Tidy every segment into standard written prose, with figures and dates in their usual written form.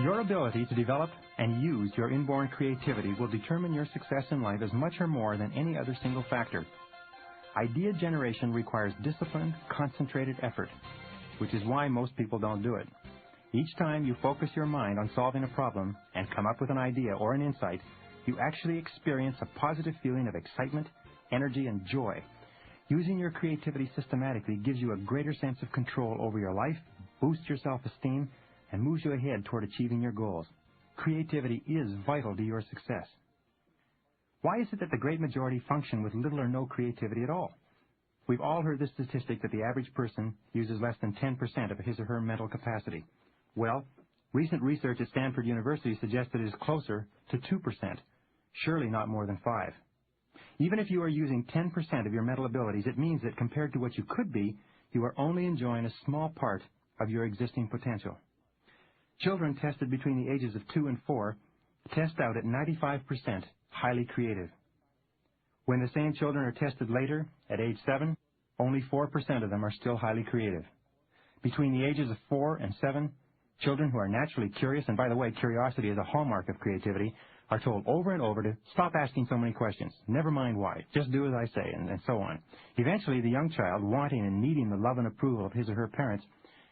Your ability to develop and use your inborn creativity will determine your success in life as much or more than any other single factor. Idea generation requires disciplined, concentrated effort, which is why most people don't do it. Each time you focus your mind on solving a problem and come up with an idea or an insight, you actually experience a positive feeling of excitement, energy, and joy. Using your creativity systematically gives you a greater sense of control over your life, boosts your self-esteem, and moves you ahead toward achieving your goals. Creativity is vital to your success. Why is it that the great majority function with little or no creativity at all? We've all heard the statistic that the average person uses less than 10% of his or her mental capacity. Well, recent research at Stanford University suggests that it is closer to 2%, surely not more than 5%. Even if you are using 10% of your mental abilities, it means that compared to what you could be, you are only enjoying a small part of your existing potential. Children tested between the ages of 2 and 4 test out at 95% highly creative. When the same children are tested later, at age 7, only 4% of them are still highly creative. Between the ages of 4 and 7, children who are naturally curious, and by the way, curiosity is a hallmark of creativity, are told over and over to stop asking so many questions. Never mind why. Just do as I say, and so on. Eventually, the young child, wanting and needing the love and approval of his or her parents,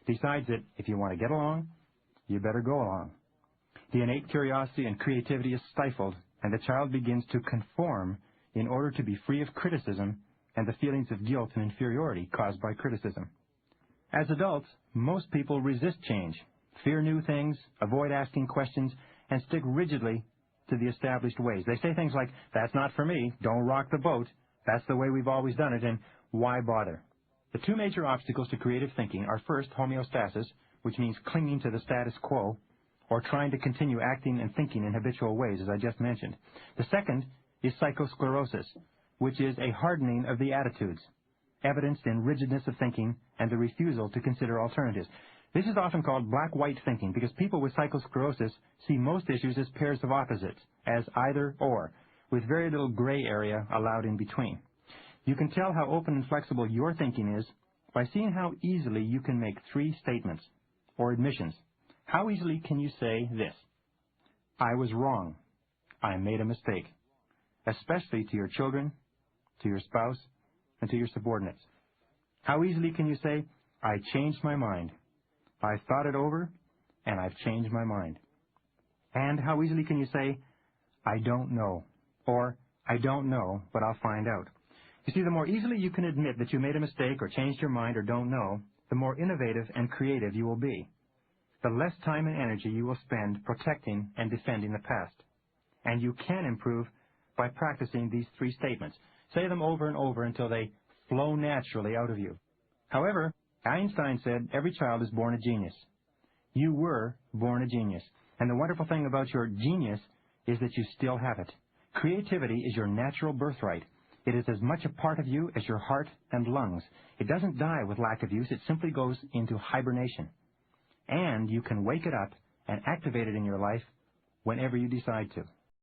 decides that if you want to get along, you better go along. The innate curiosity and creativity is stifled, and the child begins to conform in order to be free of criticism and the feelings of guilt and inferiority caused by criticism. As adults, most people resist change, fear new things, avoid asking questions, and stick rigidly to the established ways. They say things like, that's not for me, don't rock the boat, that's the way we've always done it, and why bother? The two major obstacles to creative thinking are first homeostasis, which means clinging to the status quo, or trying to continue acting and thinking in habitual ways, as I just mentioned. The second is psychosclerosis, which is a hardening of the attitudes, evidenced in rigidness of thinking and the refusal to consider alternatives. This is often called black-white thinking because people with psychosclerosis see most issues as pairs of opposites, as either or, with very little gray area allowed in between. You can tell how open and flexible your thinking is by seeing how easily you can make 3 statements or admissions. How easily can you say this? I was wrong. I made a mistake. Especially to your children, to your spouse, and to your subordinates. How easily can you say, I changed my mind. I thought it over, and I've changed my mind. And how easily can you say, I don't know, or I don't know, but I'll find out. You see, the more easily you can admit that you made a mistake or changed your mind or don't know, the more innovative and creative you will be. The less time and energy you will spend protecting and defending the past. And you can improve by practicing these 3 statements. Say them over and over until they flow naturally out of you. However, Einstein said every child is born a genius. You were born a genius. And the wonderful thing about your genius is that you still have it. Creativity is your natural birthright. It is as much a part of you as your heart and lungs. It doesn't die with lack of use. It simply goes into hibernation. And you can wake it up and activate it in your life whenever you decide to.